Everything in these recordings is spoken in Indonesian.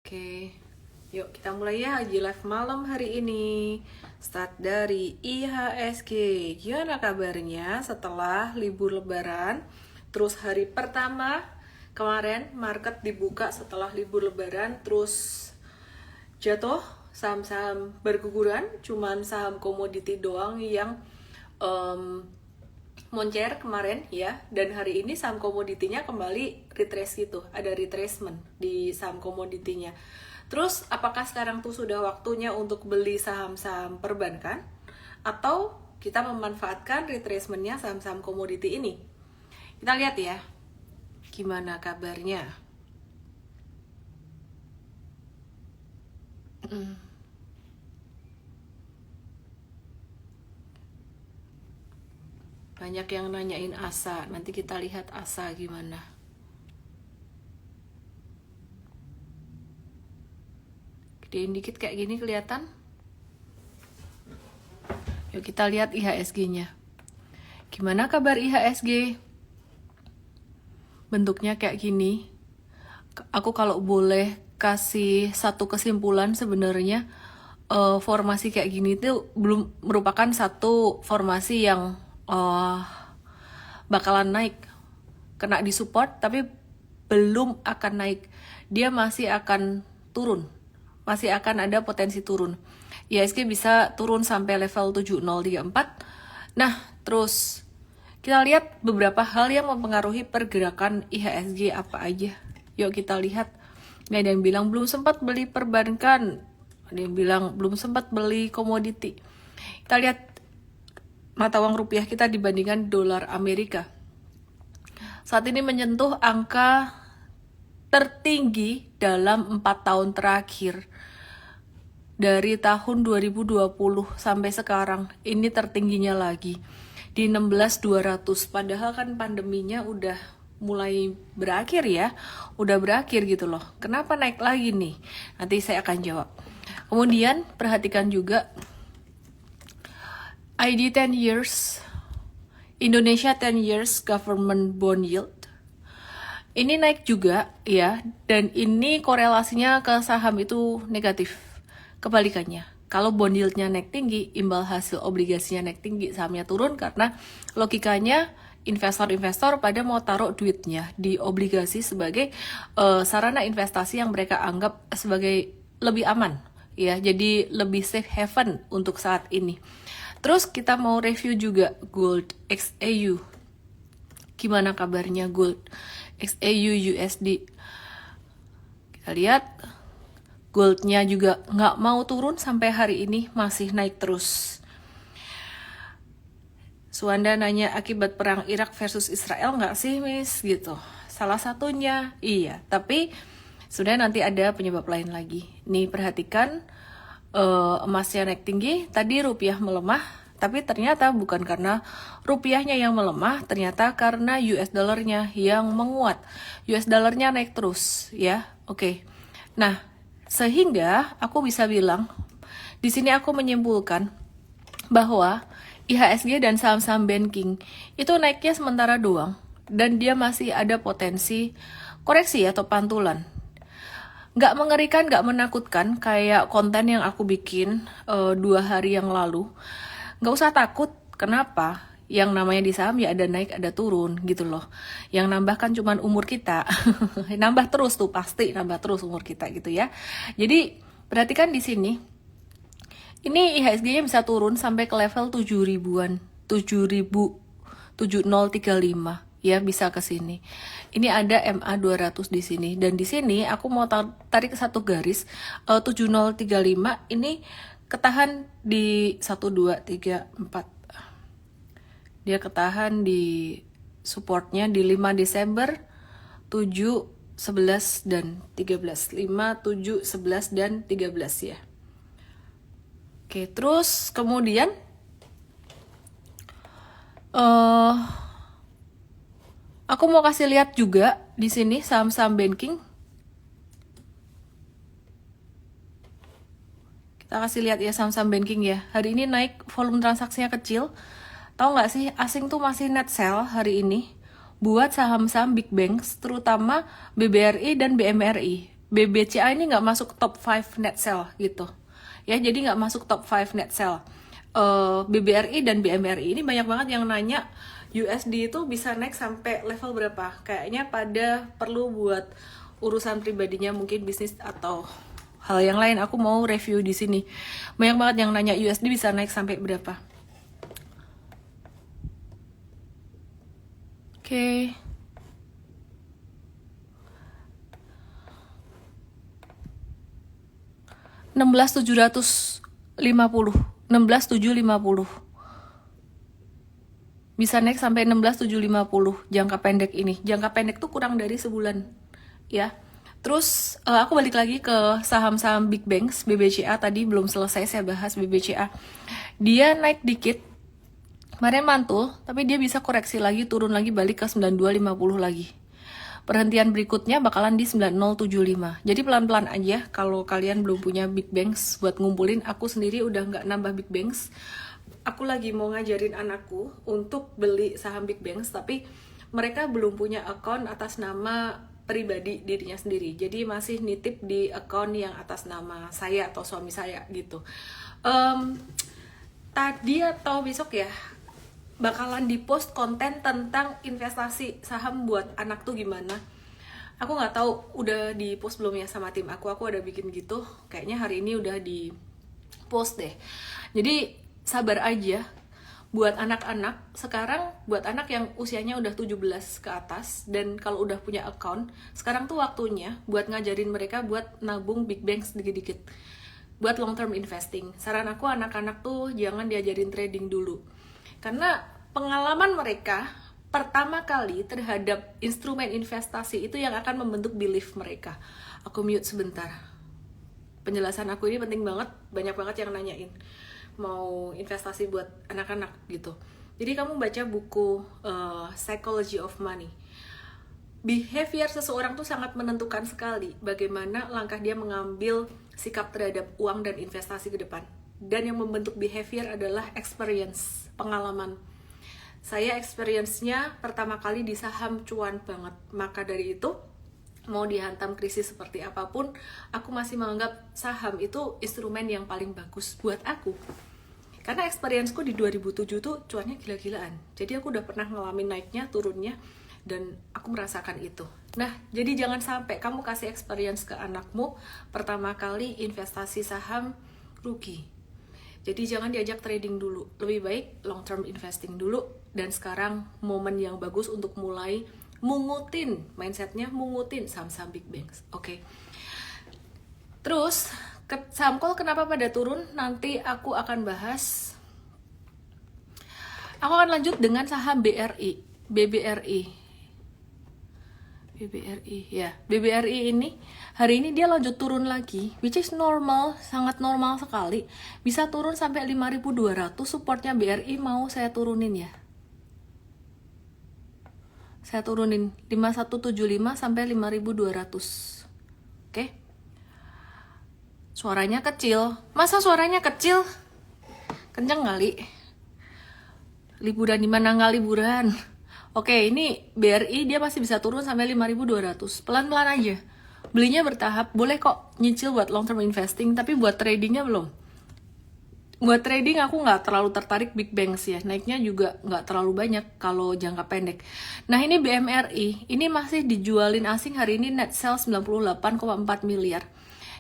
Oke, yuk kita mulai ya Haji Live malam hari ini. Start dari IHSG. Gimana kabarnya setelah libur lebaran? Terus hari pertama kemarin market dibuka setelah libur lebaran, terus jatuh, saham-saham berguguran, cuman saham komoditi doang yang moncer kemarin ya, dan hari ini saham komoditinya kembali retrace gitu, ada retracement di saham komoditinya. Terus apakah sekarang tuh sudah waktunya untuk beli saham-saham perbankan atau kita memanfaatkan retracementnya saham-saham komoditi ini? Kita lihat ya, gimana kabarnya. Banyak yang nanyain ASA, nanti kita lihat ASA gimana. Gedein dikit kayak gini kelihatan. Yuk kita lihat IHSG-nya. Gimana kabar IHSG? Bentuknya kayak gini. Aku kalau boleh kasih satu kesimpulan sebenarnya, formasi kayak gini tuh belum merupakan satu formasi yang bakalan naik, kena di support tapi belum akan naik, dia masih akan turun, masih akan ada potensi turun. IHSG bisa turun sampai level 7034. Nah, terus kita lihat beberapa hal yang mempengaruhi pergerakan IHSG apa aja. Yuk kita lihat. Ini ada yang bilang belum sempat beli perbankan, ada yang bilang belum sempat beli komoditi. Kita lihat mata uang rupiah kita dibandingkan dolar Amerika. Saat ini menyentuh angka tertinggi dalam 4 tahun terakhir. Dari tahun 2020 sampai sekarang, ini tertingginya lagi di 16.200. Padahal kan pandeminya udah mulai berakhir ya, udah berakhir gitu loh. Kenapa naik lagi nih? Nanti saya akan jawab. Kemudian perhatikan juga ID 10 years, Indonesia 10 years government bond yield. Ini naik juga ya, dan ini korelasinya ke saham itu negatif. Kebalikannya, kalau bond yieldnya naik tinggi, imbal hasil obligasinya naik tinggi, sahamnya turun karena logikanya investor-investor pada mau taruh duitnya di obligasi sebagai sarana investasi yang mereka anggap sebagai lebih aman ya, jadi lebih safe haven untuk saat ini. Terus kita mau review juga gold XAU. Gimana kabarnya gold XAU USD? Kita lihat goldnya juga nggak mau turun sampai hari ini, masih naik terus. Suanda nanya akibat perang Irak versus Israel nggak sih Miss gitu. Salah satunya iya, tapi sudah nanti ada penyebab lain lagi. Nih perhatikan, emasnya naik tinggi, tadi rupiah melemah, tapi ternyata bukan karena rupiahnya yang melemah, ternyata karena US dollarnya yang menguat. US dollarnya naik terus ya. Oke. Nah, sehingga aku bisa bilang di sini aku menyimpulkan bahwa IHSG dan saham-saham banking itu naiknya sementara doang, dan dia masih ada potensi koreksi atau pantulan. Nggak mengerikan, nggak menakutkan kayak konten yang aku bikin 2 hari yang lalu. Nggak usah takut, kenapa? Yang namanya di saham ya ada naik ada turun gitu loh. Yang nambah kan cuman umur kita. Nambah terus tuh, pasti nambah terus umur kita gitu ya. Jadi perhatikan di sini. Ini IHSG-nya bisa turun sampai ke level 7.000-an. 7035 ya, bisa ke sini. Ini ada MA 200 di sini, dan di sini aku mau tarik satu garis 7035 ini ketahan di 1 2 3 4. Dia ketahan di supportnya di 5 Desember 7 11 dan 13. 5 7 11 dan 13 ya. Oke, terus kemudian aku mau kasih lihat juga di sini saham-saham banking. Kita kasih lihat ya saham-saham banking ya. Hari ini naik, volume transaksinya kecil. Tahu nggak sih, asing tuh masih net sell hari ini buat saham-saham big banks, terutama BBRI dan BMRI. BBCA ini nggak masuk top 5 net sell gitu. Ya, jadi nggak masuk top 5 net sell. BBRI dan BMRI ini banyak banget yang nanya USD itu bisa naik sampai level berapa. Kayaknya pada perlu buat urusan pribadinya, mungkin bisnis atau hal yang lain. Aku mau review di sini. Banyak banget yang nanya USD bisa naik sampai berapa. Oke. 16.750, 16.750 bisa naik sampai 16.750 jangka pendek ini. Jangka pendek tuh kurang dari sebulan ya. Terus aku balik lagi ke saham-saham big banks. BBCA tadi belum selesai saya bahas. BBCA dia naik dikit kemarin mantul, tapi dia bisa koreksi lagi, turun lagi, balik ke 9250 lagi. Perhentian berikutnya bakalan di 9075. Jadi pelan-pelan aja kalau kalian belum punya big banks buat ngumpulin. Aku sendiri udah nggak nambah big banks. Aku lagi mau ngajarin anakku untuk beli saham big banks, tapi mereka belum punya akun atas nama pribadi dirinya sendiri. Jadi masih nitip di akun yang atas nama saya atau suami saya gitu. Tadi atau besok ya bakalan di-post konten tentang investasi saham buat anak tuh gimana. Aku nggak tahu udah di-post belum ya sama tim aku ada bikin gitu. Kayaknya hari ini udah di-post deh. Jadi sabar aja buat anak-anak. Sekarang buat anak yang usianya udah 17 ke atas dan kalau udah punya account, sekarang tuh waktunya buat ngajarin mereka buat nabung big banks dikit-dikit. Buat long term investing. Saran aku anak-anak tuh jangan diajarin trading dulu. Karena pengalaman mereka pertama kali terhadap instrumen investasi itu yang akan membentuk belief mereka. Aku mute sebentar. Penjelasan aku ini penting banget, banyak banget yang nanyain mau investasi buat anak-anak gitu. Jadi kamu baca buku Psychology of Money. Behavior seseorang tuh sangat menentukan sekali bagaimana langkah dia mengambil sikap terhadap uang dan investasi ke depan. Dan yang membentuk behavior adalah experience, pengalaman. Saya experience-nya pertama kali di saham cuan banget. Maka dari itu, mau dihantam krisis seperti apapun, aku masih menganggap saham itu instrumen yang paling bagus buat aku. Karena experience-ku di 2007 tuh cuannya gila-gilaan. Jadi aku udah pernah ngalamin naiknya, turunnya, dan aku merasakan itu. Nah, jadi jangan sampai kamu kasih experience ke anakmu pertama kali investasi saham rugi. Jadi jangan diajak trading dulu, lebih baik long term investing dulu. Dan sekarang momen yang bagus untuk mulai mungutin, mindsetnya mungutin saham-saham big banks. Oke. Terus, saham call kenapa pada turun? Nanti aku akan bahas. Aku akan lanjut dengan saham BRI, BBRI ya. BBRI ini hari ini dia lanjut turun lagi, which is normal, sangat normal sekali. Bisa turun sampai 5.200, supportnya BRI mau saya turunin ya. Saya turunin 5175 sampai 5.200. Oke. Suaranya kecil. Masa suaranya kecil? Kenceng kali. Liburan di mana nggak liburan? Oke, ini BRI dia masih bisa turun sampai 5.200. Pelan-pelan aja. Belinya bertahap, boleh kok nyicil buat long term investing, tapi buat tradingnya belum. Buat trading aku nggak terlalu tertarik big banks ya. Naiknya juga nggak terlalu banyak kalau jangka pendek. Nah, ini BMRI, ini masih dijualin asing hari ini net sell 98,4 miliar.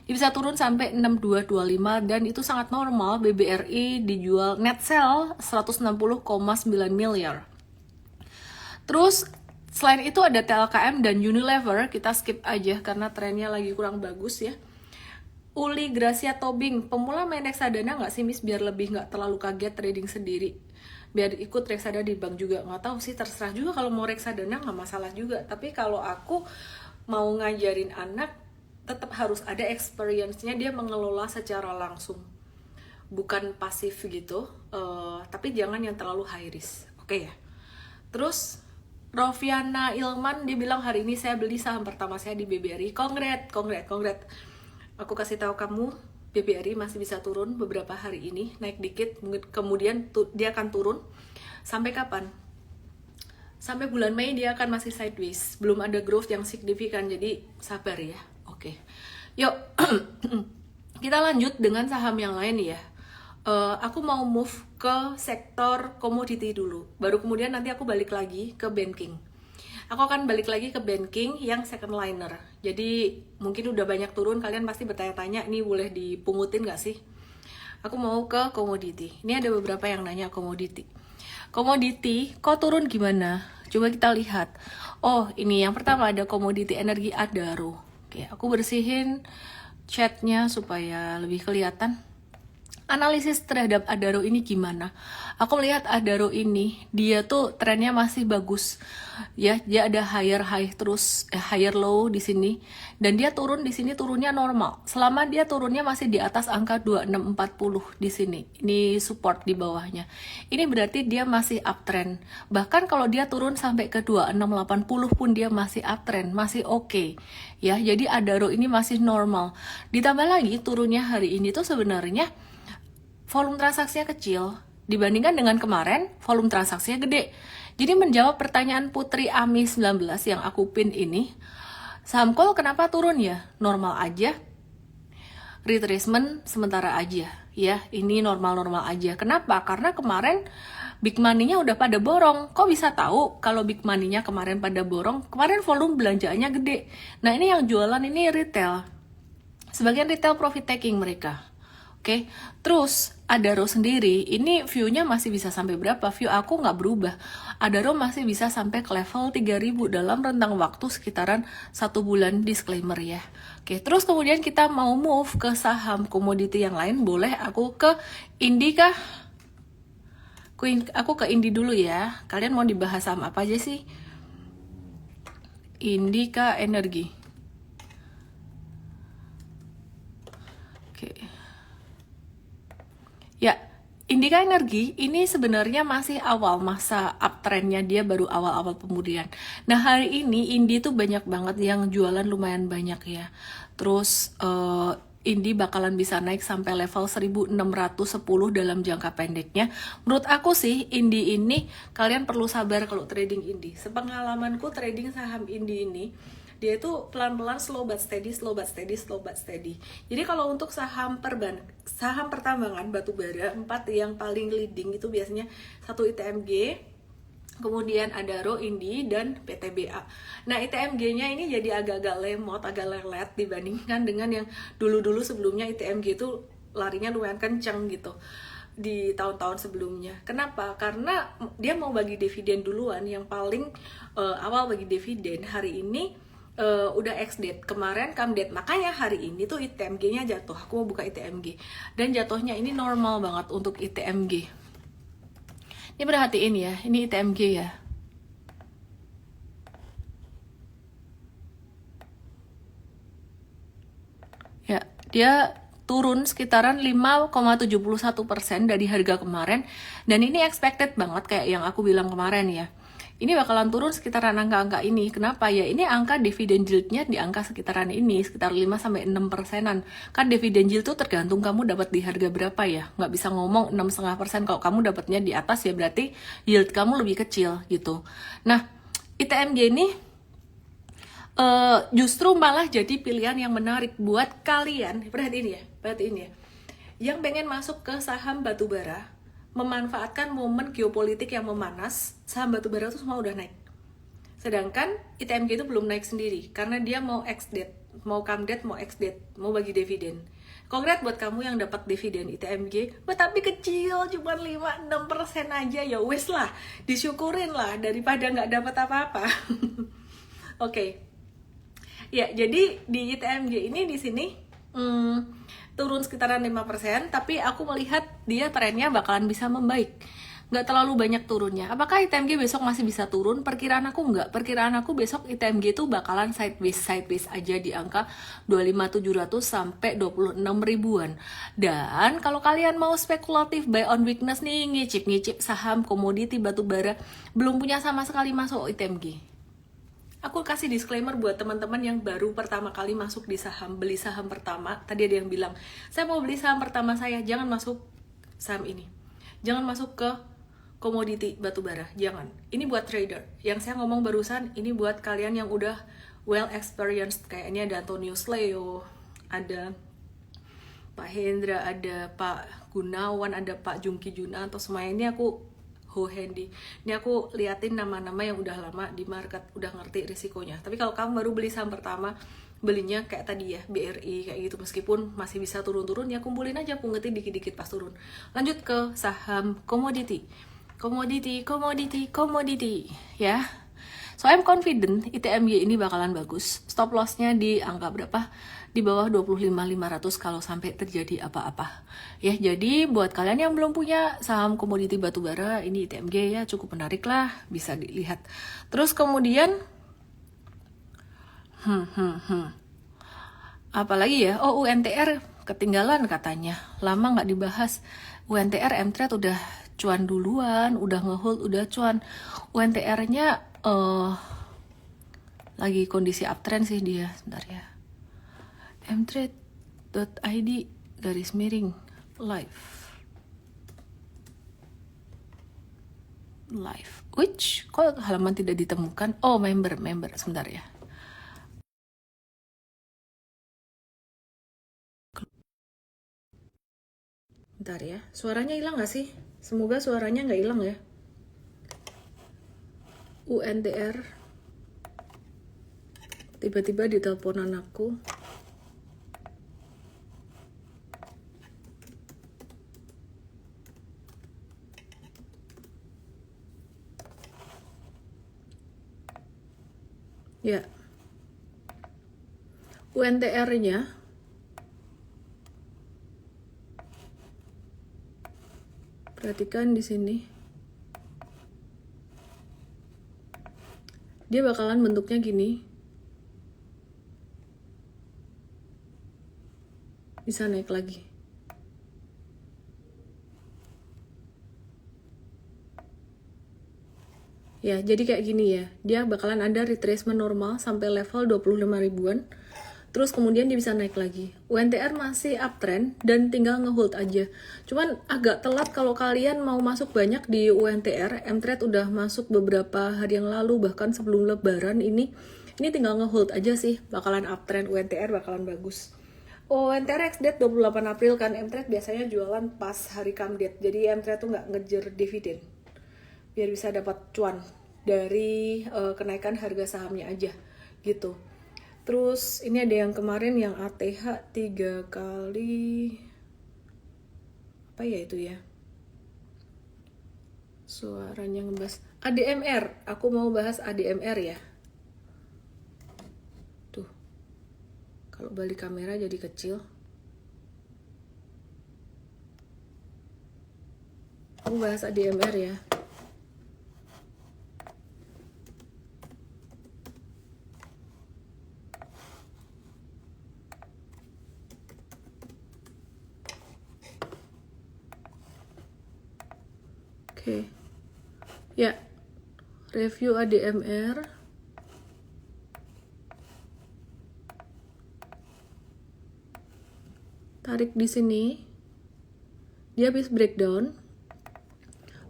Dia bisa turun sampai 6225 dan itu sangat normal. BBRI dijual net sell 160,9 miliar. Terus selain itu ada TLKM dan Unilever, kita skip aja karena trennya lagi kurang bagus ya. Uli Gracia Tobing, pemula main reksadana nggak sih Miss biar lebih nggak terlalu kaget trading sendiri? Biar ikut reksadana di bank juga, nggak tahu sih, terserah juga kalau mau reksadana nggak masalah juga. Tapi kalau aku mau ngajarin anak, tetap harus ada experience-nya dia mengelola secara langsung, bukan pasif gitu. Tapi jangan yang terlalu high risk, oke ya. Terus Rofiana Ilman, dia bilang hari ini saya beli saham pertama saya di BBRI. Kongret. Aku kasih tahu kamu, BBRI masih bisa turun beberapa hari ini, naik dikit, kemudian dia akan turun. Sampai kapan? Sampai bulan Mei dia akan masih sideways. Belum ada growth yang signifikan, jadi sabar ya. Oke. Oke, yuk kita lanjut dengan saham yang lain ya. Aku mau move ke sektor komoditi dulu, baru kemudian nanti aku balik lagi ke banking. Aku akan balik lagi ke banking yang second liner. Jadi mungkin udah banyak turun, kalian pasti bertanya-tanya, ini boleh dipungutin gak sih? Aku mau ke komoditi. Ini ada beberapa yang nanya komoditi. Komoditi, kok turun gimana? Coba kita lihat. Oh, ini yang pertama ada komoditi energi Adaro. Oke, aku bersihin chatnya supaya lebih kelihatan. Analisis terhadap Adaro ini gimana? Aku melihat Adaro ini, dia tuh trennya masih bagus. Ya, dia ada higher high terus, higher low di sini, dan dia turun di sini turunnya normal. Selama dia turunnya masih di atas angka 2640 di sini. Ini support di bawahnya. Ini berarti dia masih uptrend. Bahkan kalau dia turun sampai ke 2680 pun dia masih uptrend, masih oke. Ya, jadi Adaro ini masih normal. Ditambah lagi turunnya hari ini tuh sebenarnya volume transaksinya kecil dibandingkan dengan kemarin, volume transaksinya gede. Jadi menjawab pertanyaan Putri Ami 19 yang aku pin ini, saham call kenapa turun ya? Normal aja. Retracement sementara aja. Ya, ini normal-normal aja. Kenapa? Karena kemarin big money-nya udah pada borong. Kok bisa tahu kalau big money-nya kemarin pada borong? Kemarin volume belanjaannya gede. Nah, ini yang jualan ini retail. Sebagian retail profit taking mereka. Oke, terus Adaro sendiri, ini view-nya masih bisa sampai berapa? View aku nggak berubah. Adaro masih bisa sampai ke level 3000 dalam rentang waktu sekitaran 1 bulan, disclaimer ya. Oke, terus kemudian kita mau move ke saham komoditi yang lain, boleh aku ke Indi kah? Aku ke Indi dulu ya. Kalian mau dibahas saham apa aja sih? Indi kah energi? Oke. Ya, Indika Energi ini sebenarnya masih awal masa uptrendnya, dia baru awal-awal pemulihan. Nah, hari ini Indi tuh banyak banget yang jualan lumayan banyak ya. Terus Indi bakalan bisa naik sampai level 1610 dalam jangka pendeknya. Menurut aku sih Indi ini kalian perlu sabar kalau trading Indi. Sepengalamanku trading saham Indi ini, dia itu pelan-pelan, slow but steady, slow but steady, slow but steady. Jadi kalau untuk saham pertambangan batubara 4 yang paling leading itu biasanya satu ITMG, kemudian Adaro, Indi, dan PTBA. Nah, ITMG-nya ini jadi agak-agak lemot, agak lelet dibandingkan dengan yang dulu-dulu sebelumnya ITMG itu larinya lumayan kenceng gitu di tahun-tahun sebelumnya. Kenapa? Karena dia mau bagi dividen duluan, yang paling awal bagi dividen hari ini udah ex-date, kemarin come-date, makanya hari ini tuh ITMG-nya jatuh. Aku mau buka ITMG, dan jatuhnya ini normal banget untuk ITMG. Ini perhatiin ya, ini ITMG ya. Ya, dia turun sekitaran 5,71% dari harga kemarin, dan ini expected banget kayak yang aku bilang kemarin ya. Ini bakalan turun sekitaran angka-angka ini. Kenapa ya? Ini angka dividen yield-nya di angka sekitaran ini, sekitar 5-6%. Kan dividen yield tuh tergantung kamu dapat di harga berapa ya. Nggak bisa ngomong 6,5%. Kalau kamu dapatnya di atas ya berarti yield kamu lebih kecil gitu. Nah, ITMG ini justru malah jadi pilihan yang menarik buat kalian. Perhatiin ya. Yang pengen masuk ke saham batubara, memanfaatkan momen geopolitik yang memanas, saham batubara itu semua udah naik. Sedangkan ITMG itu belum naik sendiri, karena dia mau ex-date, mau come-date, mau ex-date, mau bagi dividen. Congrats buat kamu yang dapat dividen ITMG, tapi kecil, cuma 5-6% aja, ya wes lah, disyukurin lah, daripada nggak dapat apa-apa. Oke. Ya, jadi di ITMG ini di sini turun sekitaran 5%, tapi aku melihat dia trennya bakalan bisa membaik. Nggak terlalu banyak turunnya. Apakah ITMG besok masih bisa turun? Perkiraan aku nggak. Perkiraan aku besok ITMG itu bakalan sideways aja di angka 25.700 sampai 26 ribuan. Dan kalau kalian mau spekulatif buy on weakness nih, ngicip saham komoditi batubara, belum punya sama sekali masuk ITMG. Aku kasih disclaimer buat teman-teman yang baru pertama kali masuk di saham, beli saham pertama. Tadi ada yang bilang, saya mau beli saham pertama saya, jangan masuk saham ini. Jangan masuk ke komoditi batubara, jangan. Ini buat trader. Yang saya ngomong barusan, ini buat kalian yang udah well experienced, kayak ini ada Antonius Leo, ada Pak Hendra, ada Pak Gunawan, ada Pak Jungki Junanto, semuanya ini aku handy. Ini aku liatin nama-nama yang udah lama di market, udah ngerti risikonya. Tapi kalau kamu baru beli saham pertama, belinya kayak tadi ya, BRI kayak gitu, meskipun masih bisa turun-turun, ya kumpulin aja, pungetin dikit-dikit pas turun. Lanjut ke saham komoditi. Komoditi ya. So I'm confident ITMY ini bakalan bagus. Stop lossnya di angka berapa? Di bawah 25.500 kalau sampai terjadi apa-apa. Ya, jadi buat kalian yang belum punya saham komoditi batubara, ini ITMG ya cukup menarik lah, bisa dilihat. Terus kemudian apalagi ya? Oh, UNTR ketinggalan katanya. Lama nggak dibahas. UNTR M-Trade udah cuan duluan, udah ngehold, udah cuan. UNTR-nya lagi kondisi uptrend sih dia, sebentar ya. mtrade.id garis miring live, which kok halaman tidak ditemukan. Oh, member sebentar ya. Bentar ya, suaranya hilang gak sih? Semoga suaranya nggak hilang ya. UNTR tiba-tiba di teleponan aku. Ya, UNTR-nya perhatikan di sini. Dia bakalan bentuknya gini. Bisa naik lagi. Ya, jadi kayak gini ya. Dia bakalan ada retracement normal sampai level 25 ribuan. Terus kemudian dia bisa naik lagi. UNTR masih uptrend dan tinggal ngehold aja. Cuman agak telat kalau kalian mau masuk banyak di UNTR. M-Trade udah masuk beberapa hari yang lalu, bahkan sebelum lebaran ini. Ini tinggal ngehold aja sih. Bakalan uptrend, UNTR bakalan bagus. UNTR ex-date 28 April kan. M-Trade biasanya jualan pas hari come date. Jadi M-Trade tuh nggak ngejar dividen, biar bisa dapat cuan dari kenaikan harga sahamnya aja gitu. Terus ini ada yang kemarin yang ATH 3 kali, apa ya itu ya, suaranya ngebahas ADMR. Aku mau bahas ADMR ya. Tuh, kalau balik kamera jadi kecil. Aku bahas ADMR ya. Oke. Ya. Review ADMR. Tarik di sini. Dia habis breakdown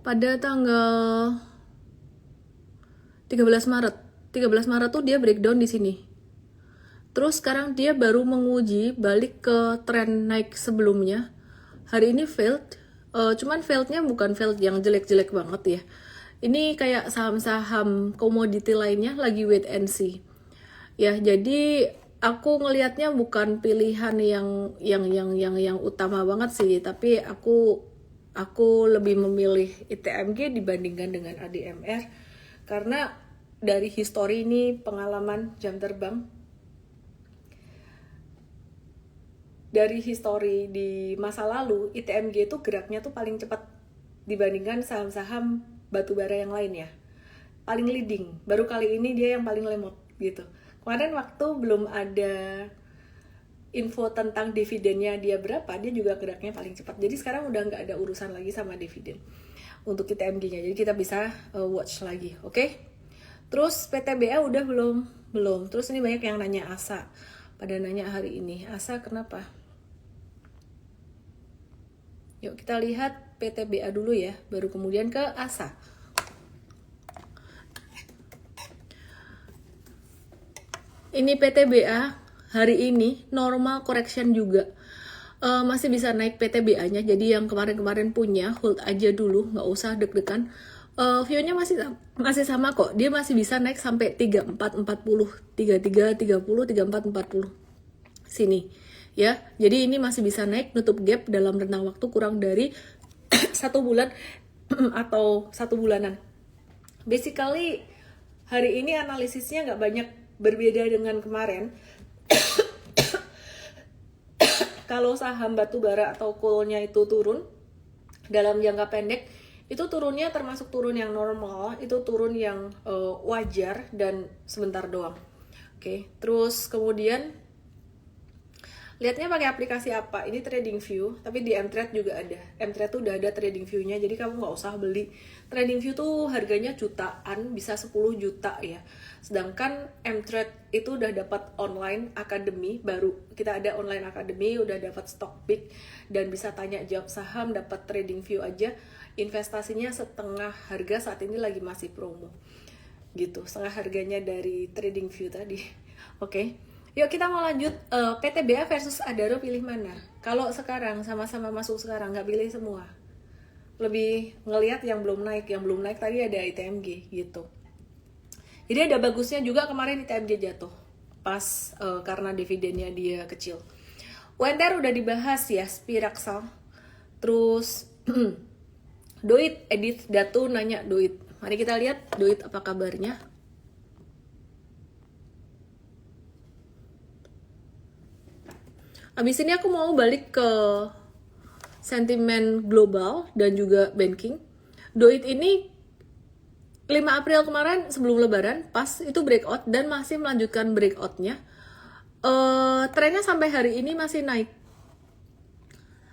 pada tanggal 13 Maret. 13 Maret tuh dia breakdown di sini. Terus sekarang dia baru menguji balik ke tren naik sebelumnya. Hari ini failed. Cuman failednya bukan failed yang jelek-jelek banget ya. Ini kayak saham-saham komoditi lainnya lagi wait and see. Ya, jadi aku ngelihatnya bukan pilihan yang utama banget sih, tapi aku lebih memilih ITMG dibandingkan dengan ADMR karena dari histori ini, pengalaman jam terbang, dari histori di masa lalu, ITMG itu geraknya tuh paling cepat dibandingkan saham-saham batubara yang lain ya. Paling leading, baru kali ini dia yang paling lemot gitu. Kemarin waktu belum ada info tentang dividennya dia berapa, dia juga geraknya paling cepat. Jadi sekarang udah nggak ada urusan lagi sama dividen untuk ITMG-nya. Jadi kita bisa watch lagi, oke? Terus PTBA udah belum. Terus ini banyak yang nanya ASA. Pada nanya hari ini, ASA kenapa? Yuk kita lihat PTBA dulu ya, baru kemudian ke ASA. Ini PTBA hari ini normal correction juga. Masih bisa naik PTBA-nya, jadi yang kemarin-kemarin punya hold aja dulu, nggak usah deg-degan. View-nya masih sama kok, dia masih bisa naik sampai 3440, 33, 30, 34, 40 sini ya. Jadi ini masih bisa naik, nutup gap dalam rentang waktu kurang dari 1 bulan atau 1 bulanan. Basically hari ini analisisnya nggak banyak berbeda dengan kemarin. Kalau saham batubara atau coal-nya itu turun dalam jangka pendek, itu turunnya termasuk turun yang normal, itu turun yang wajar dan sebentar doang. Oke, terus kemudian lihatnya pakai aplikasi apa? Ini TradingView, tapi di Mtrade juga ada. Mtrade tuh udah ada TradingView-nya, jadi kamu nggak usah beli. TradingView tuh harganya jutaan, bisa 10 juta ya. Sedangkan Mtrade itu udah dapat online academy baru. Kita ada online academy, udah dapat stock pick dan bisa tanya jawab saham, dapat TradingView aja. Investasinya setengah harga, saat ini lagi masih promo. Gitu, setengah harganya dari TradingView tadi. Oke. Yuk kita mau lanjut, PTBA versus Adaro, pilih mana? Kalau sekarang sama-sama masuk sekarang, nggak pilih semua. Lebih ngelihat yang belum naik tadi ada ITMG gitu. Jadi ada bagusnya juga kemarin ITMG jatuh pas karena dividennya dia kecil. UNTR udah dibahas ya, Spiraxal. Terus Doit, Edith Datu nanya Doit. Mari kita lihat Doit apa kabarnya. Abis ini aku mau balik ke sentimen global dan juga banking. Doit ini 5 April kemarin sebelum lebaran pas itu breakout dan masih melanjutkan breakoutnya. Trennya sampai hari ini masih naik.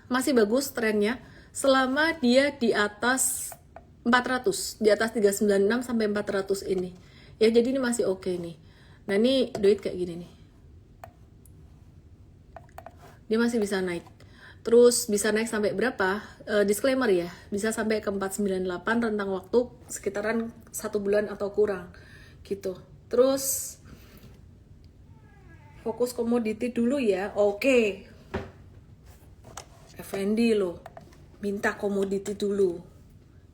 Masih bagus trennya selama dia di atas 400, di atas 396 sampai 400 ini. Ya jadi ini masih oke nih. Nah ini Doit kayak gini nih. Dia masih bisa naik. Terus bisa naik sampai berapa? Disclaimer ya, bisa sampai ke 498 rentang waktu sekitaran 1 bulan atau kurang gitu. Terus fokus komoditi dulu ya. Oke. Effendi lo minta komoditi dulu.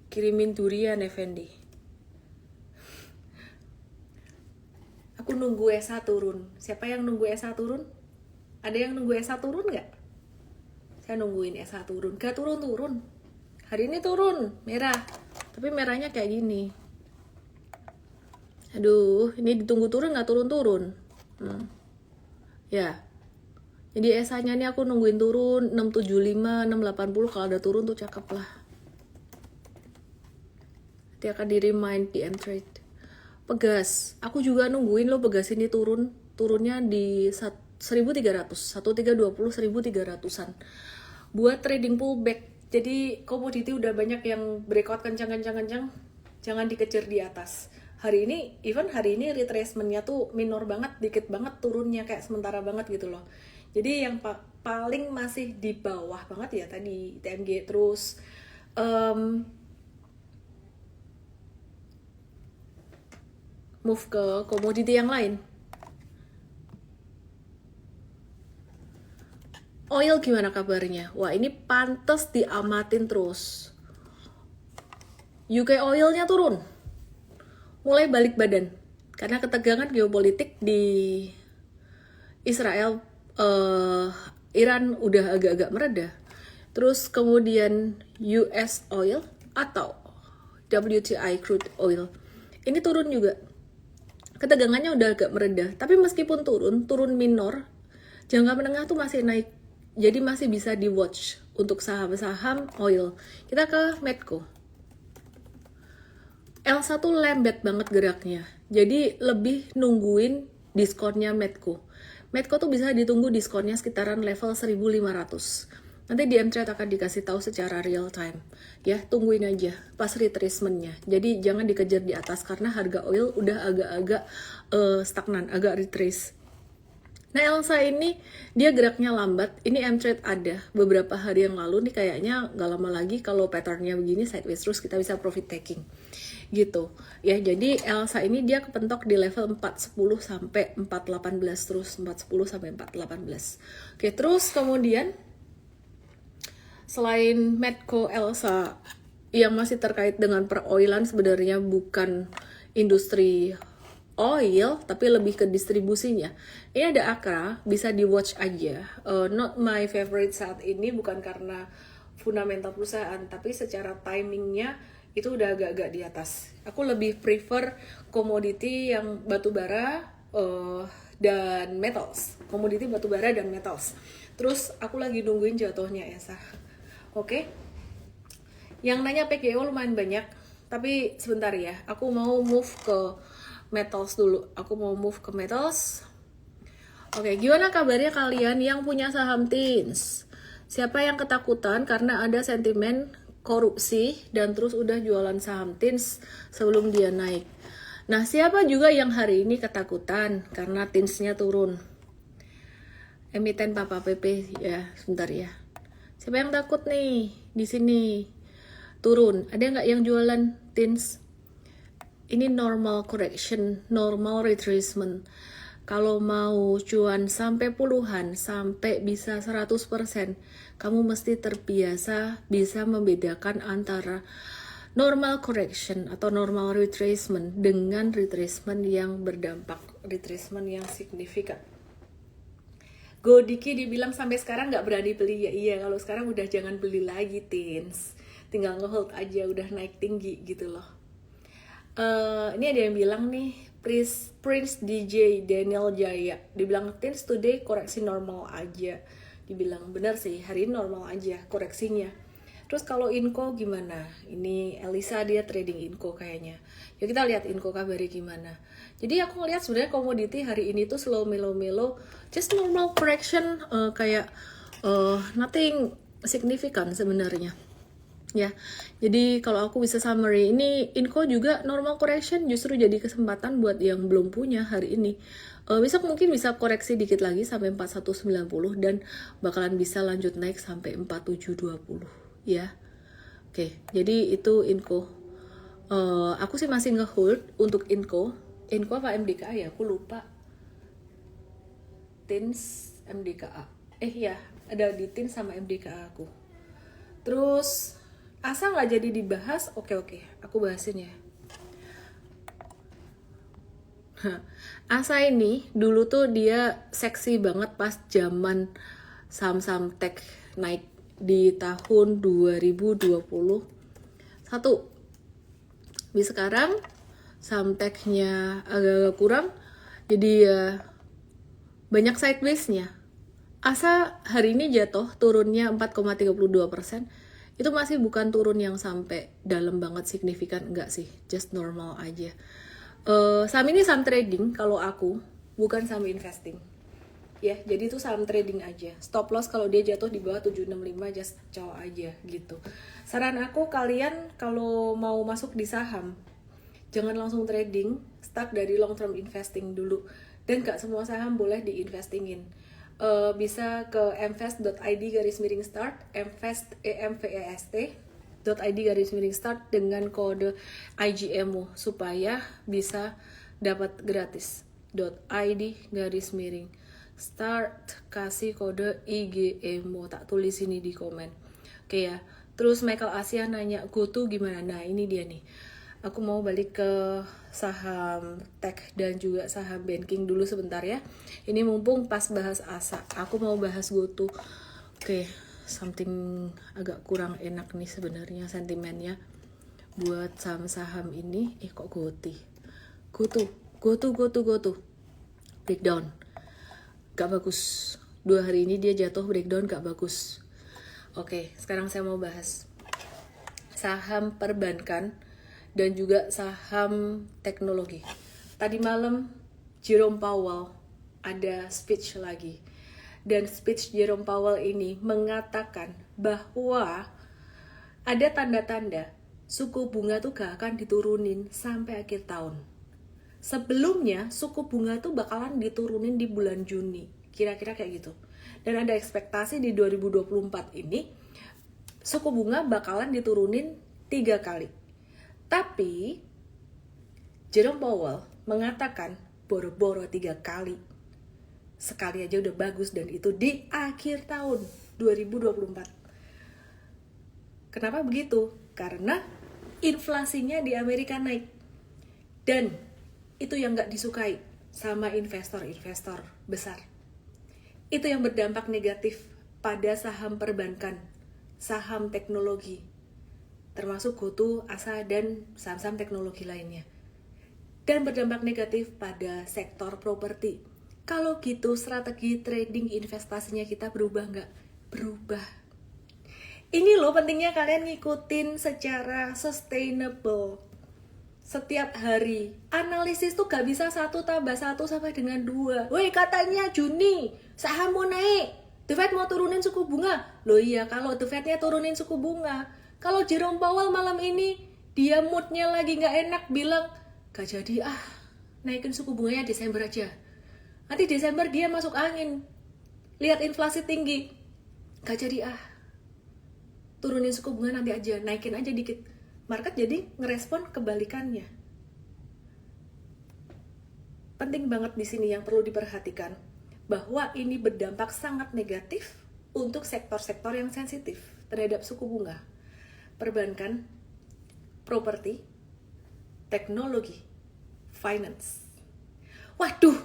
Kirimin durian Effendi. Aku nunggu ESA turun. Siapa yang nunggu ESA turun? Ada yang nunggu ESA turun nggak? Saya nungguin ESA turun. Gak turun-turun. Hari ini turun, merah. Tapi merahnya kayak gini. Aduh, ini ditunggu turun nggak turun-turun. Ya. Jadi ESA-nya ini aku nungguin turun 675, 680. Kalau ada turun tuh cakep lah. Nanti akan di-remind di Mtrade. Pegas. Aku juga nungguin lo Pegas ini turun. Turunnya di 1320, 1300-an buat trading pullback. Jadi komoditi udah banyak yang breakout kencang, jangan dikejar di atas. Hari ini retracement-nya tuh minor banget, dikit banget turunnya, kayak sementara banget gitu loh. Jadi yang paling masih di bawah banget ya tadi TMG. Terus move ke komoditi yang lain. Oil gimana kabarnya? Wah ini pantas diamatin terus. UK oilnya turun. Mulai balik badan. Karena ketegangan geopolitik di Israel, Iran udah agak-agak mereda. Terus kemudian US oil atau WTI crude oil. Ini turun juga. Ketegangannya udah agak mereda. Tapi meskipun turun minor, jangka menengah tuh masih naik. Jadi masih bisa di watch untuk saham-saham oil. Kita ke Medco. L1 lambat banget geraknya. Jadi lebih nungguin diskonnya Medco. Medco tuh bisa ditunggu diskonnya sekitaran level 1.500. Nanti di Mtrade akan dikasih tahu secara real time. Ya, tungguin aja pas retracement-nya. Jadi jangan dikejar di atas karena harga oil udah agak-agak stagnan, agak retrace. Nah Elsa ini dia geraknya lambat. Ini Mtrade ada beberapa hari yang lalu nih, kayaknya nggak lama lagi kalau patternnya begini sideways terus kita bisa profit taking. gitu ya. Jadi Elsa ini dia kepentok di level 410 sampai 418 terus 410 sampai 418. Oke, terus kemudian selain Medco Elsa yang masih terkait dengan peroilan, sebenarnya bukan industri oil tapi lebih ke distribusinya. Ini ada Akra, bisa di watch aja. Not my favorite saat ini, bukan karena fundamental perusahaan, tapi secara timingnya itu udah agak-agak di atas. Aku lebih prefer komoditi yang batubara dan metals. Komoditi batubara dan metals. Terus aku lagi nungguin jatuhnya Esa. Oke. Yang nanya PGO lumayan banyak, tapi sebentar ya. Aku mau move ke metals dulu. Oke, gimana kabarnya kalian yang punya saham Teens? Siapa yang ketakutan karena ada sentimen korupsi dan terus udah jualan saham Teens sebelum dia naik? Nah, siapa juga yang hari ini ketakutan karena Teens-nya turun? Emiten Papa PP ya, sebentar ya. Siapa yang takut nih di sini? Turun. Ada nggak yang jualan Teens? Ini normal correction, normal retracement. Kalau mau cuan sampai puluhan, sampai bisa 100%, kamu mesti terbiasa bisa membedakan antara normal correction atau normal retracement dengan retracement yang berdampak, retracement yang signifikan. Godiki dibilang sampai sekarang nggak berani beli, ya iya, kalau sekarang udah jangan beli lagi Teens, tinggal ngehold aja, udah naik tinggi gitu loh. Ini ada yang bilang nih, Prince DJ Daniel Jaya, dibilang Teens today koreksi normal aja. Dibilang benar sih, hari ini normal aja koreksinya. Terus kalau Inco gimana? Ini Elisa, dia trading Inco kayaknya. Ya kita lihat Inco kabarnya gimana. Jadi aku ngeliat sebenarnya komoditi hari ini tuh slow melo-melo, just normal correction, kayak nothing significant sebenarnya. Ya, jadi kalau aku bisa summary, ini Inco juga normal correction justru jadi kesempatan buat yang belum punya hari ini. Besok mungkin bisa koreksi dikit lagi sampai 4190 dan bakalan bisa lanjut naik sampai 4720 ya. Oke, jadi itu Inco. Aku sih masih nge-hold untuk Inco. Inco apa MDKA ya? Aku lupa. Teens MDKA. Ya, ada di Teens sama MDKA aku. Terus Asa nggak jadi dibahas, oke, aku bahasin ya. Asa ini dulu tuh dia seksi banget pas zaman saham-saham tech naik di tahun 2021. Tapi sekarang saham tech-nya agak kurang, jadi ya banyak sideways-nya. Asa hari ini jatuh, turunnya 4,32%. Itu masih bukan turun yang sampai dalam banget signifikan, enggak sih, just normal aja. Saham ini saham trading kalau aku, bukan saham investing. Ya, jadi itu saham trading aja. Stop loss kalau dia jatuh di bawah 765 just cow aja gitu. Saran aku, kalian kalau mau masuk di saham, jangan langsung trading, start dari long term investing dulu. Dan gak semua saham boleh diinvestingin. Bisa ke mvest.id/start, mvest.id/start dengan kode IGMO supaya bisa dapat gratis. .id/start, kasih kode IGMO, tak tulis ini di komen. Oke ya. Terus Michael Asia nanya, GoTo gimana? Nah ini dia nih. Aku mau balik ke saham tech dan juga saham banking dulu sebentar ya. Ini mumpung pas bahas Asa, aku mau bahas GoTo. Oke, something agak kurang enak nih sebenarnya sentimennya buat saham-saham ini. Kok GoTo breakdown, gak bagus. 2 hari ini dia jatuh breakdown, gak bagus. Oke, sekarang saya mau bahas saham perbankan dan juga saham teknologi. Tadi malam Jerome Powell ada speech lagi. Dan speech Jerome Powell ini mengatakan bahwa ada tanda-tanda suku bunga tuh gak akan diturunin sampai akhir tahun. Sebelumnya suku bunga tuh bakalan diturunin di bulan Juni. Kira-kira kayak gitu. Dan ada ekspektasi di 2024 ini suku bunga bakalan diturunin 3 kali. Tapi Jerome Powell mengatakan boro-boro 3 kali. Sekali aja udah bagus, dan itu di akhir tahun 2024. Kenapa begitu? Karena inflasinya di Amerika naik. Dan itu yang gak disukai sama investor-investor besar. Itu yang berdampak negatif pada saham perbankan, saham teknologi, termasuk GoTo, Asa, dan saham-saham teknologi lainnya. Dan berdampak negatif pada sektor properti. Kalau gitu strategi trading investasinya kita berubah nggak? Berubah. Ini loh pentingnya kalian ngikutin secara sustainable. Setiap hari. Analisis tuh gak bisa 1 tambah 1 sampai dengan 2. Woi, katanya Juni saham mau naik, The Fed mau turunin suku bunga. Loh iya, kalau The Fed-nya turunin suku bunga, kalau Jerome Powell malam ini dia moodnya lagi gak enak, bilang gak jadi naikin suku bunganya Desember aja. Nanti Desember dia masuk angin, lihat inflasi tinggi, gak jadi turunin suku bunga nanti aja, naikin aja dikit. Market jadi ngerespon kebalikannya. Penting banget di sini yang perlu diperhatikan, bahwa ini berdampak sangat negatif untuk sektor-sektor yang sensitif terhadap suku bunga. Perbankan, properti, teknologi, finance. Waduh,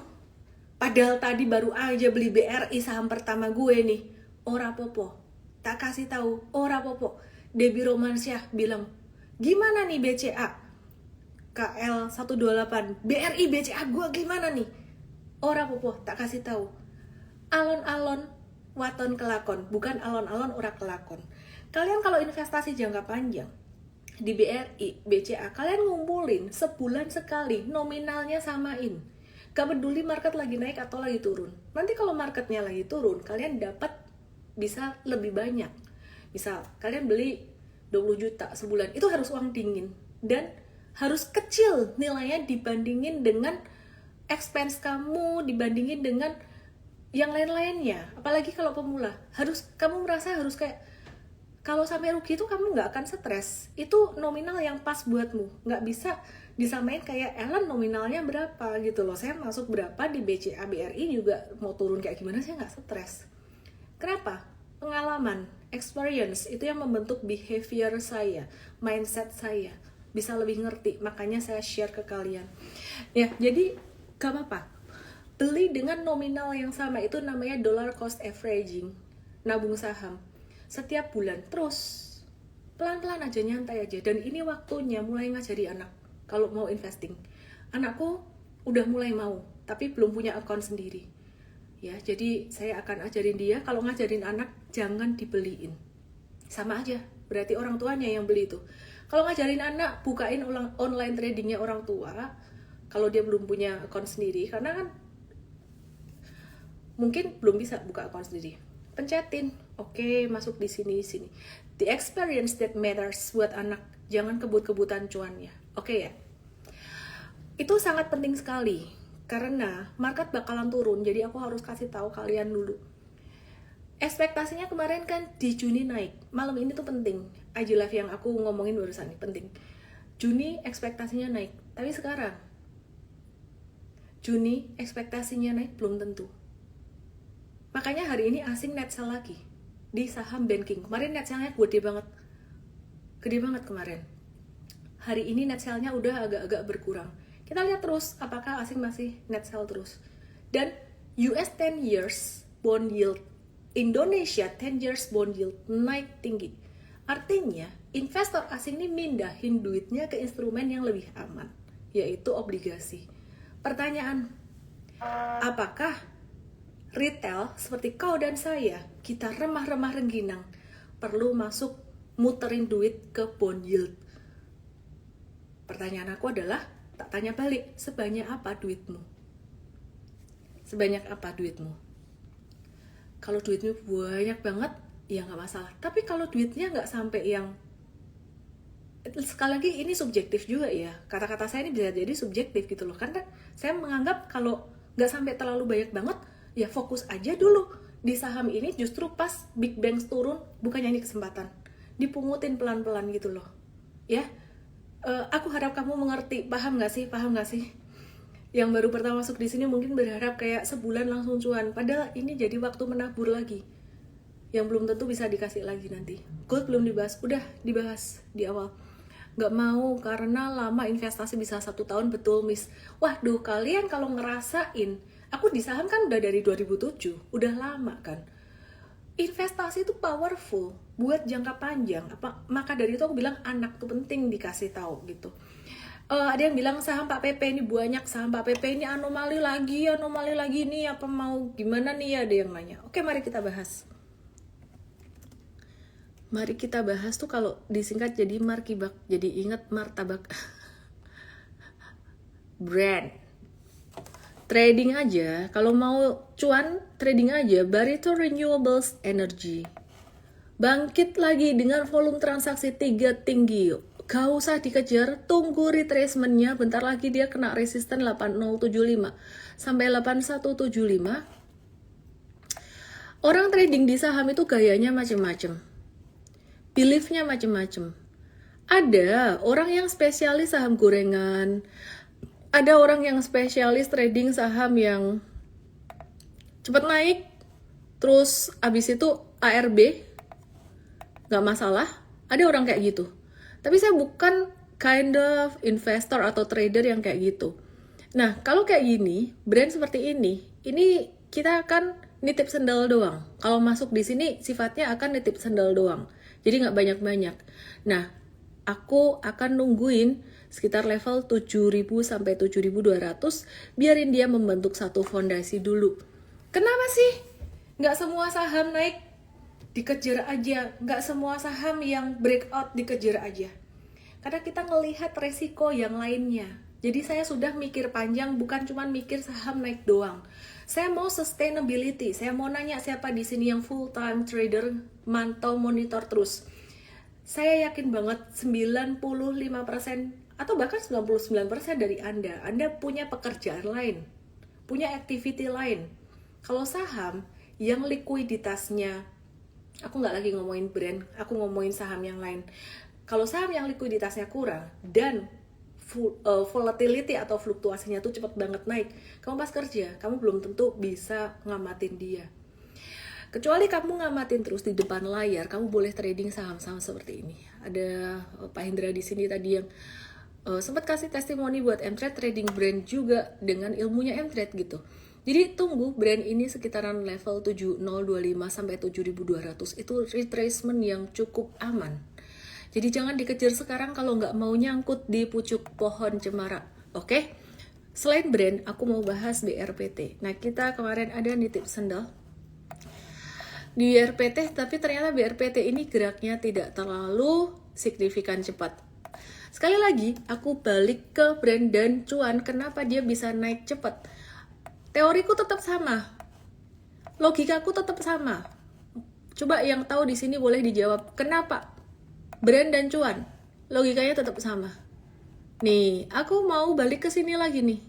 padahal tadi baru aja beli BRI saham pertama gue nih. Ora popo, tak kasih tahu, ora popo. Debbie Romansyah bilang, gimana nih BCA? KL 128, BRI BCA gue gimana nih? Ora popo, tak kasih tahu. Alon-alon, waton kelakon, bukan alon-alon ora kelakon. Kalian kalau investasi jangka panjang di BRI, BCA, kalian ngumpulin sebulan sekali, nominalnya samain. Gak peduli market lagi naik atau lagi turun. Nanti kalau marketnya lagi turun, kalian dapat bisa lebih banyak. Misal, kalian beli 20 juta sebulan, itu harus uang dingin. Dan harus kecil nilainya dibandingin dengan expense kamu, dibandingin dengan yang lain-lainnya. Apalagi kalau pemula, kamu merasa harus kayak, kalau sampai rugi itu kamu nggak akan stres. Itu nominal yang pas buatmu. Nggak bisa disamain kayak Ellen nominalnya berapa gitu loh. Saya masuk berapa di BCA, BRI juga mau turun kayak gimana, saya nggak stres. Kenapa? Pengalaman, experience, itu yang membentuk behavior saya, mindset saya. Bisa lebih ngerti, makanya saya share ke kalian. Ya, jadi gak apa-apa. Beli dengan nominal yang sama, itu namanya dollar cost averaging. Nabung saham setiap bulan, terus pelan-pelan aja, nyantai aja. Dan ini waktunya mulai ngajari anak kalau mau investing. Anakku udah mulai mau, tapi belum punya account sendiri. Ya, jadi saya akan ajarin dia, kalau ngajarin anak jangan dibeliin. Sama aja, berarti orang tuanya yang beli itu. Kalau ngajarin anak, bukain online tradingnya orang tua, kalau dia belum punya account sendiri, karena kan mungkin belum bisa buka account sendiri. Pencetin, oke, masuk di sini. The experience that matters buat anak, jangan kebut-kebutan cuannya. Oke ya? Itu sangat penting sekali. Karena market bakalan turun, jadi aku harus kasih tahu kalian dulu. Ekspektasinya kemarin kan di Juni naik. Malam ini tuh penting. IG Live yang aku ngomongin barusan nih, penting. Juni ekspektasinya naik. Tapi sekarang, Juni ekspektasinya naik belum tentu. Makanya hari ini asing net sell lagi. Di saham banking. Kemarin net sell-nya gede banget. Gede banget kemarin. Hari ini net sell-nya udah agak-agak berkurang. Kita lihat terus apakah asing masih net sell terus. Dan US 10 years bond yield, Indonesia 10 years bond yield naik tinggi. Artinya investor asing ini mindahin duitnya ke instrumen yang lebih aman, yaitu obligasi. Pertanyaan, apakah retail seperti kau dan saya, kita remah-remah rengginang, perlu masuk muterin duit ke bond yield? Pertanyaan aku adalah, tak tanya balik, sebanyak apa duitmu? Sebanyak apa duitmu? Kalau duitmu banyak banget, ya nggak masalah. Tapi kalau duitnya nggak sampai yang, sekali lagi ini subjektif juga ya. Kata-kata saya ini bisa jadi subjektif gitu loh. Karena saya menganggap kalau nggak sampai terlalu banyak banget, ya fokus aja dulu di saham ini. Justru pas Big Bang turun, bukannya ini kesempatan, dipungutin pelan-pelan gitu loh. Ya, Aku harap kamu mengerti, paham nggak sih? Paham nggak sih? Yang baru pertama masuk di sini mungkin berharap kayak sebulan langsung cuan, padahal ini jadi waktu menabur lagi, yang belum tentu bisa dikasih lagi nanti. Gold belum dibahas, udah dibahas di awal. Nggak mau karena lama investasi bisa 1 tahun, betul Miss. Waduh, kalian kalau ngerasain, aku di saham kan udah dari 2007, udah lama kan. Investasi itu powerful buat jangka panjang. Maka dari itu aku bilang anak tuh penting dikasih tahu gitu. Ada yang bilang saham Pak PP ini banyak, saham Pak PP ini anomali lagi nih, apa mau gimana nih ya, ada yang nanya. Oke, mari kita bahas. Mari kita bahas tuh kalau disingkat jadi markibak, jadi ingat martabak. Brand. Trading aja, kalau mau cuan, trading aja, Barito Renewables Energy. Bangkit lagi dengan volume transaksi 3 tinggi. Gak usah dikejar, tunggu retracement-nya, bentar lagi dia kena resisten 8075 sampai 8175. Orang trading di saham itu gayanya macem-macem, belief-nya macem-macem. Ada orang yang spesialis saham gorengan, ada orang yang spesialis trading saham yang cepat naik, terus abis itu ARB, gak masalah, ada orang kayak gitu. Tapi saya bukan kind of investor atau trader yang kayak gitu. Nah, kalau kayak gini, brand seperti ini kita akan nitip sendal doang. Kalau masuk di sini sifatnya akan nitip sendal doang. Jadi nggak banyak-banyak. Nah, aku akan nungguin sekitar level 7.000 sampai 7.200, biarin dia membentuk satu fondasi dulu. Kenapa sih nggak semua saham naik dikejar aja, nggak semua saham yang breakout dikejar aja? Karena kita ngelihat resiko yang lainnya. Jadi saya sudah mikir panjang, bukan cuma mikir saham naik doang. Saya mau sustainability, saya mau nanya siapa di sini yang full time trader, mantau monitor terus. Saya yakin banget 95% atau bahkan 99% dari Anda punya pekerjaan lain, punya activity lain. Kalau saham yang likuiditasnya, aku nggak lagi ngomongin brand, aku ngomongin saham yang lain. Kalau saham yang likuiditasnya kurang dan volatility atau fluktuasinya tuh cepet banget naik, kamu pas kerja, kamu belum tentu bisa ngamatin dia. Kecuali kamu ngamatin terus di depan layar, kamu boleh trading saham-saham seperti ini. Ada Pak Hendra di sini tadi yang sempat kasih testimoni buat M-Trade trading brand juga dengan ilmunya M-Trade gitu. Jadi tunggu brand ini sekitaran level 7025 sampai 7200, itu retracement yang cukup aman. Jadi jangan dikejar sekarang kalau nggak mau nyangkut di pucuk pohon cemara. Oke? Selain brand, aku mau bahas BRPT. Nah, kita kemarin ada nitip sendal di BRPT, tapi ternyata BRPT ini geraknya tidak terlalu signifikan cepat. Sekali lagi, aku balik ke brand dan cuan, kenapa dia bisa naik cepat. Teoriku tetap sama, logikaku tetap sama. Coba yang tahu di sini boleh dijawab, kenapa brand dan cuan logikanya tetap sama. Nih, aku mau balik ke sini lagi nih.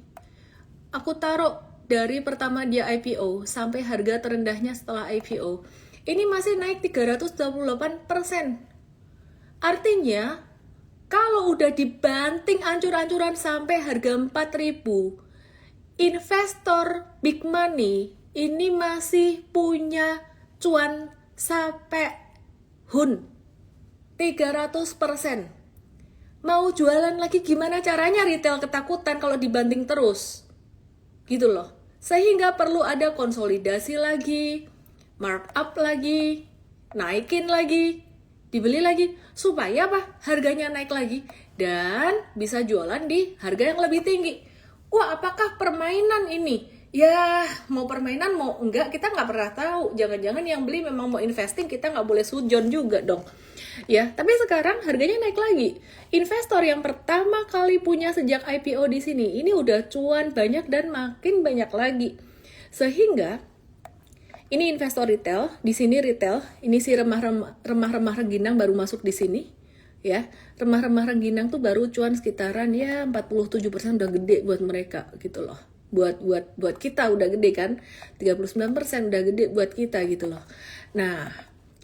Aku taruh dari pertama dia IPO sampai harga terendahnya setelah IPO. Ini masih naik 328%. Artinya, kalau udah dibanting ancur-ancuran sampai harga 4.000, investor big money ini masih punya cuan sampai 300%. Mau jualan lagi gimana caranya, retail ketakutan kalau dibanting terus. Gitu loh. Sehingga perlu ada konsolidasi lagi, markup lagi, naikin lagi, dibeli lagi, supaya apa? Harganya naik lagi dan bisa jualan di harga yang lebih tinggi. Wah, apakah permainan ini? Ya, mau permainan mau enggak, kita nggak pernah tahu. Jangan-jangan yang beli memang mau investing, kita nggak boleh sujon juga dong. Ya, tapi sekarang harganya naik lagi. Investor yang pertama kali punya sejak IPO di sini, ini udah cuan banyak dan makin banyak lagi. Sehingga ini investor retail, di sini retail, ini si remah-remah rengginang baru masuk di sini. Ya, remah-remah rengginang tuh baru cuan sekitaran ya 47% udah gede buat mereka gitu loh. Buat kita udah gede kan, 39% udah gede buat kita gitu loh. Nah,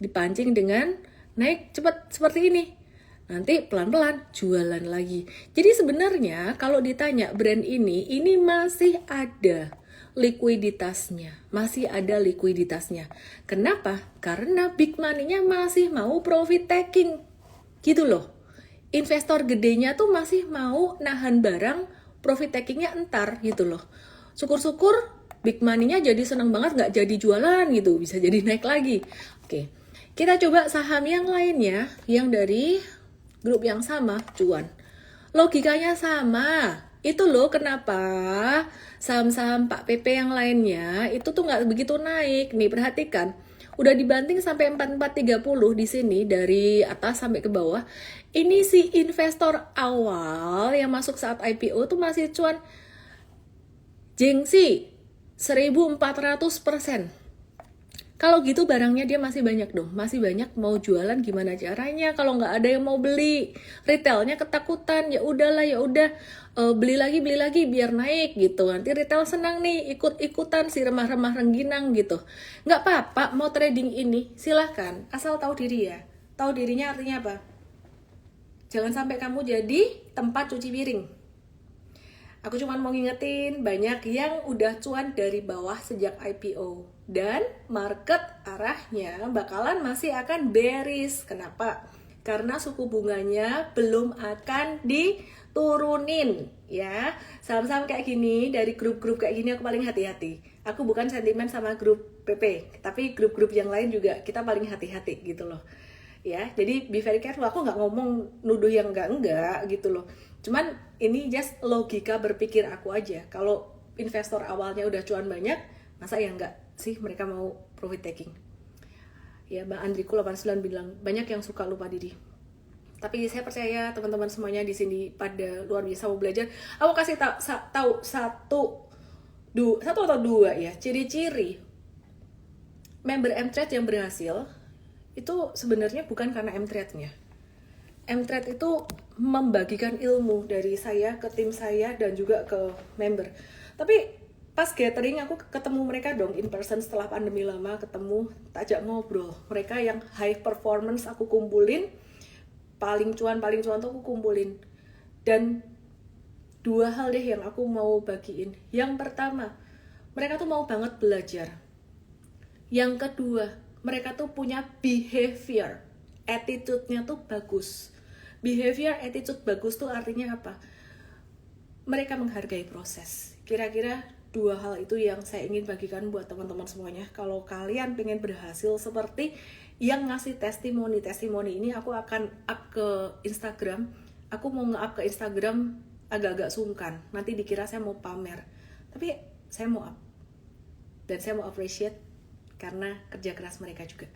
dipancing dengan naik cepat seperti ini. nanti pelan-pelan jualan lagi. Jadi sebenarnya kalau ditanya brand ini masih ada likuiditasnya, Kenapa? Karena big money-nya masih mau profit taking, gitu loh. Investor gedenya tuh masih mau nahan barang, profit takingnya entar, gitu loh. Syukur-syukur big money-nya jadi seneng banget nggak jadi jualan gitu, bisa jadi naik lagi. Oke, kita coba saham yang lainnya, yang dari grup yang sama, cuan. Logikanya sama. Itu loh kenapa saham-saham Pak PP yang lainnya itu tuh nggak begitu naik. Nih perhatikan, udah dibanting sampai 4430 di sini dari atas sampai ke bawah. Ini si investor awal yang masuk saat IPO tuh masih cuan jengsi 1400%. Kalau gitu barangnya dia masih banyak dong, masih banyak. Mau jualan gimana caranya kalau nggak ada yang mau beli? Retailnya ketakutan, ya udahlah, beli lagi biar naik gitu. Nanti retail senang nih, ikut-ikutan si remah-remah rengginang gitu. Nggak apa-apa mau trading ini, silahkan, asal tahu diri ya. Tahu dirinya artinya apa? Jangan sampai kamu jadi tempat cuci piring. Aku cuma mau ngingetin, banyak yang udah cuan dari bawah sejak IPO. Dan market arahnya bakalan masih akan bearish. Kenapa? Karena suku bunganya belum akan diturunin. Ya, saham-saham kayak gini, dari grup-grup kayak gini aku paling hati-hati. Aku bukan sentimen sama grup PP, tapi grup-grup yang lain juga kita paling hati-hati gitu loh. Ya, jadi be very careful. Aku nggak ngomong nuduh yang enggak gitu loh. Cuman ini just logika berpikir aku aja. Kalau investor awalnya udah cuan banyak, masa ya enggak sih mereka mau profit taking? Ya, Mbak Andriku 89 bilang banyak yang suka lupa diri. Tapi saya percaya teman-teman semuanya di sini pada luar biasa mau belajar. Aku kasih tahu satu atau dua ya ciri-ciri member M-Trade yang berhasil. Itu sebenarnya bukan karena M-Trade-nya. M-Trade itu membagikan ilmu dari saya ke tim saya dan juga ke member. Tapi pas gathering aku ketemu mereka dong in person setelah pandemi lama, ketemu, tajak ngobrol. Mereka yang high performance aku kumpulin, paling cuan tuh aku kumpulin. Dan dua hal deh yang aku mau bagiin. Yang pertama, mereka tuh mau banget belajar. Yang kedua, mereka tuh punya behavior, attitude-nya tuh bagus. Behavior, attitude bagus tuh artinya apa? Mereka menghargai proses. Kira-kira dua hal itu yang saya ingin bagikan buat teman-teman semuanya. Kalau kalian pengen berhasil seperti yang ngasih testimoni ini, aku akan up ke Instagram. Aku mau nge-up ke Instagram agak-agak sungkan. Nanti dikira saya mau pamer. Tapi saya mau up. Dan saya mau appreciate karena kerja keras mereka juga.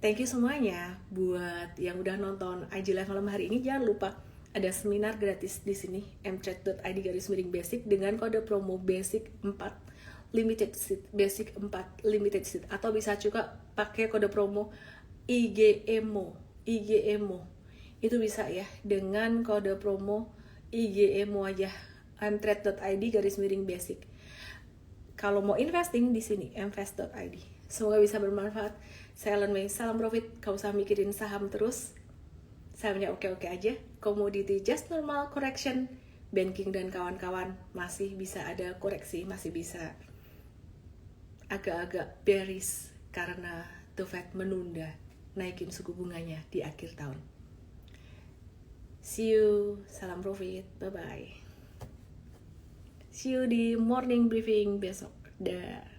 Thank you semuanya buat yang udah nonton IG Live malam hari ini. Jangan lupa ada seminar gratis di sini mtrade.id/basic dengan kode promo basic 4 limited seat, basic 4 limited seat, atau bisa juga pakai kode promo IGEMO. Itu bisa ya dengan kode promo IGEMO aja, mtrade.id/basic. Kalau mau investing di sini mvest.id. Semoga bisa bermanfaat. Saya Ellen May, salam profit. Gak usah mikirin saham terus. Sahamnya oke-oke aja. Commodity just normal correction. Banking dan kawan-kawan masih bisa ada koreksi, masih bisa agak-agak bearish karena The Fed menunda naikin suku bunganya di akhir tahun. See you, salam profit, bye-bye. See you di morning briefing besok. Dah.